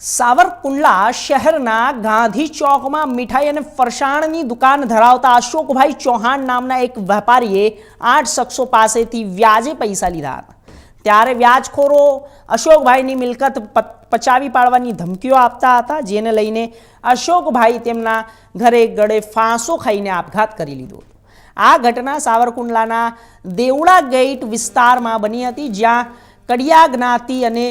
સાવરકુંડલા શહેરના ગાંધી ચોકમાં મીઠાઈ અને ફરસાણની દુકાન ધરાવતા અશોકભાઈ ચૌહાણ નામના એક વેપારીએ 8 શખ્સો પાસેથી વ્યાજે પૈસા લીધા હતા। ત્યારે વ્યાજખોરો અશોકભાઈની મિલકત પચાવી પાડવાની ધમકીઓ આપતા હતા, જેને લઈને અશોકભાઈ તેમના ઘરે ગળે ફાંસો ખાઈને આપઘાત કરી લીધો હતો। આ ઘટના સાવરકુંડલાના દેવડા ગેટ વિસ્તારમાં બની હતી, જ્યાં કડિયા જ્ઞાતિ અને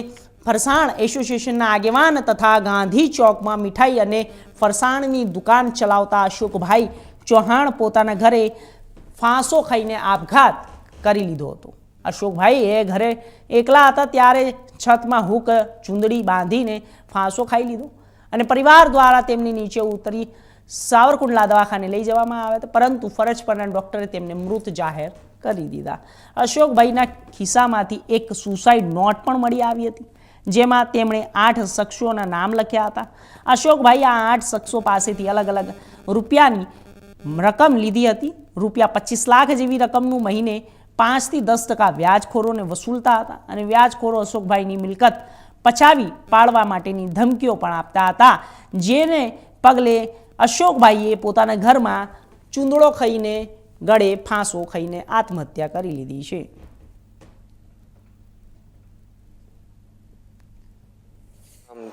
ફરસાણ એસોસિએશનના આગેવાન તથા ગાંધી ચોકમાં મીઠાઈ અને ફરસાણની દુકાન ચલાવતા અશોકભાઈ ચૌહાણ પોતાના ઘરે ફાંસો ખાઈને આપઘાત કરી લીધો હતો। અશોકભાઈએ ઘરે એકલા હતા ત્યારે છતમાં હૂક ચૂંદડી બાંધીને ફાંસો ખાઈ લીધો અને પરિવાર દ્વારા તેમની નીચે ઉતરી સાવરકુંડલા દવાખાને લઈ જવામાં આવ્યા હતા, પરંતુ ફરજ પરના ડોક્ટરે તેમને મૃત જાહેર કરી દીધા। અશોકભાઈના ખિસ્સામાંથી એક સુસાઇડ નોટ પણ મળી આવી હતી, જેમાં તેમણે 8 શખ્સોના નામ લખ્યા હતા। અશોકભાઈ આ 8 શખ્સો પાસેથી અલગ અલગ રૂપિયાની રકમ લીધી હતી। રૂપિયા 25 લાખ જેવી રકમનું મહિને 5 થી 10% વ્યાજખોરોને વસૂલતા હતા અને વ્યાજખોરો અશોકભાઈની મિલકત પચાવી પાડવા માટેની ધમકીઓ પણ આપતા હતા, જેને પગલે અશોકભાઈએ પોતાના ઘરમાં ચૂંદડો ખાઈને ગળે ફાંસો ખાઈને આત્મહત્યા કરી લીધી છે।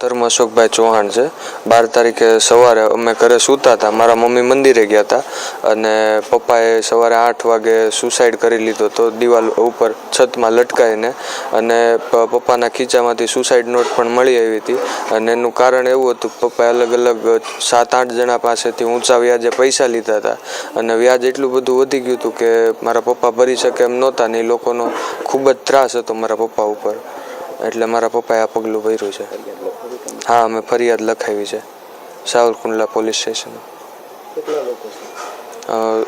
ધર્મ અશોકભાઈ ચૌહાણ છે। 12 તારીખે સવારે અમે ઘરે સૂતા હતા, મારા મમ્મી મંદિરે ગયા હતા અને પપ્પાએ સવારે 8 વાગે સુસાઇડ કરી લીધો હતો દિવાલ ઉપર છતમાં લટકાઈને, અને પપ્પાના ખીચામાંથી સુસાઇડ નોટ પણ મળી આવી હતી। અને એનું કારણ એવું હતું કે પપ્પાએ અલગ અલગ 7-8 જણા પાસેથી ઊંચા વ્યાજે પૈસા લીધા હતા અને વ્યાજ એટલું બધું વધી ગયું હતું કે મારા પપ્પા ભરી શકે એમ નહોતા ને એ લોકોનો ખૂબ જ ત્રાસ હતો મારા પપ્પા ઉપર, એટલે મારા પપ્પાએ આ પગલું ભર્યું છે। હા, અમે ફરિયાદ લખાવી છે સાવરકુંડલા પોલીસ સ્ટેશન।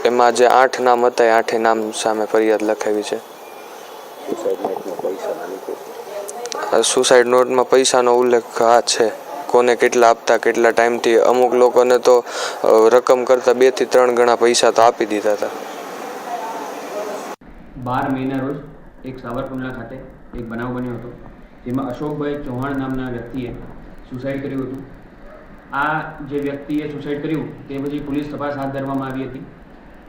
એમાં જે 8 નામ હતા એ 8 નામ સામે ફરિયાદ લખાવી છે। સુસાઇડ નોટમાં પૈસાનો ઉલ્લેખ હા છે, કોને કેટલા આપતા, કેટલા ટાઈમથી, અમુક લોકોને તો રકમ કરતાં 2 થી 3 ગણા પૈસા તો આપી દીધા હતા। 12 મેના રોજ એક સાવરકુંડલા ખાતે એક બનાવ બન્યો હતો, જેમાં અશોકભાઈ ચૌહાણ નામના વ્યક્તિએ સુસાઇડ કર્યું હતું। આ જે વ્યક્તિએ સુસાઇડ કર્યું તે પછી પોલીસ તપાસ હાથ ધરવામાં આવી હતી।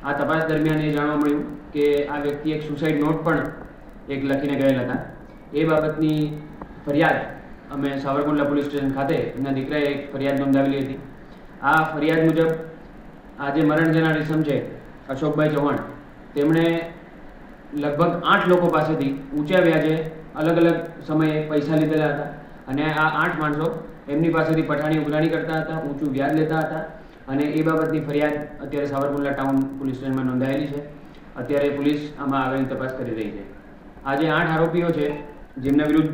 આ તપાસ દરમિયાન એ જાણવા મળ્યું કે આ વ્યક્તિ એક સુસાઇડ નોટ પણ એક લખીને ગયેલા હતા। એ બાબતની ફરિયાદ અમે સાવરકુંડલા પોલીસ સ્ટેશન ખાતે એમના દીકરાએ એક ફરિયાદ નોંધાવેલી હતી। આ ફરિયાદ મુજબ આ જે મરણ જનાર ઇસમ છે અશોકભાઈ ચૌહાણ, તેમણે લગભગ 8 લોકો પાસેથી ઊંચા વ્યાજે અલગ અલગ સમયે પૈસા લીધેલા હતા અને આ 8 માણસો એમની પાસેથી પઠાણી ઉઘરાણી કરતા હતા, ઊંચું વ્યાજ લેતા હતા અને એ બાબતની ફરિયાદ અત્યારે સાવરકુંડલા ટાઉન પોલીસ સ્ટેશનમાં નોંધાયેલી છે। અત્યારે પોલીસ આમાં આગળની તપાસ કરી રહી છે। આ જે 8 આરોપીઓ છે જેમના વિરુદ્ધ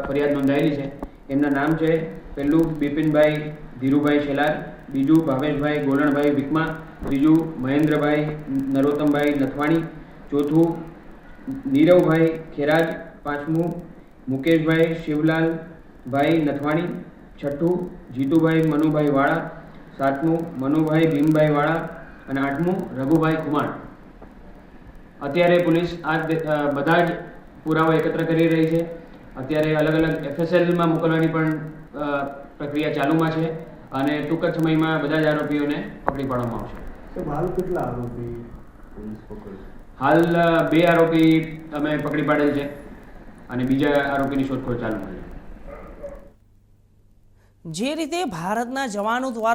ફરિયાદ નોંધાયેલી છે, એમના નામ છે: પહેલું બિપિનભાઈ ધીરુભાઈ શેલાર, બીજું ભાવેશભાઈ ગોલણભાઈ વિકમા, ત્રીજું મહેન્દ્રભાઈ નરોત્તમભાઈ નથવાણી, ચોથું નીરવભાઈ ખેરાજ, પાંચમું મુકેશભાઈ શિવલાલ ભાઈ નથવાણી, છઠ્ઠું જીતુભાઈ મનુભાઈ વાળા, સાતમું મનુભાઈ ભીમભાઈ વાળા અને આઠમું રઘુભાઈ કુમાર। અત્યારે પોલીસ આ બધા જ પુરાવા એકત્ર કરી રહી છે। અત્યારે અલગ અલગ FSLમાં મોકલવાની પણ પ્રક્રિયા ચાલુમાં છે અને ટૂંક જ સમયમાં બધા જ આરોપીઓને પકડી પાડવામાં આવશે। હાલ કેટલા આરોપી પોલીસ પકડી? હાલ 2 આરોપી અમે પકડી પાડેલ છે અને બીજા આરોપીની શોધખોળ ચાલુ છે। જે રીતે ભારતના જવાનો દ્વારા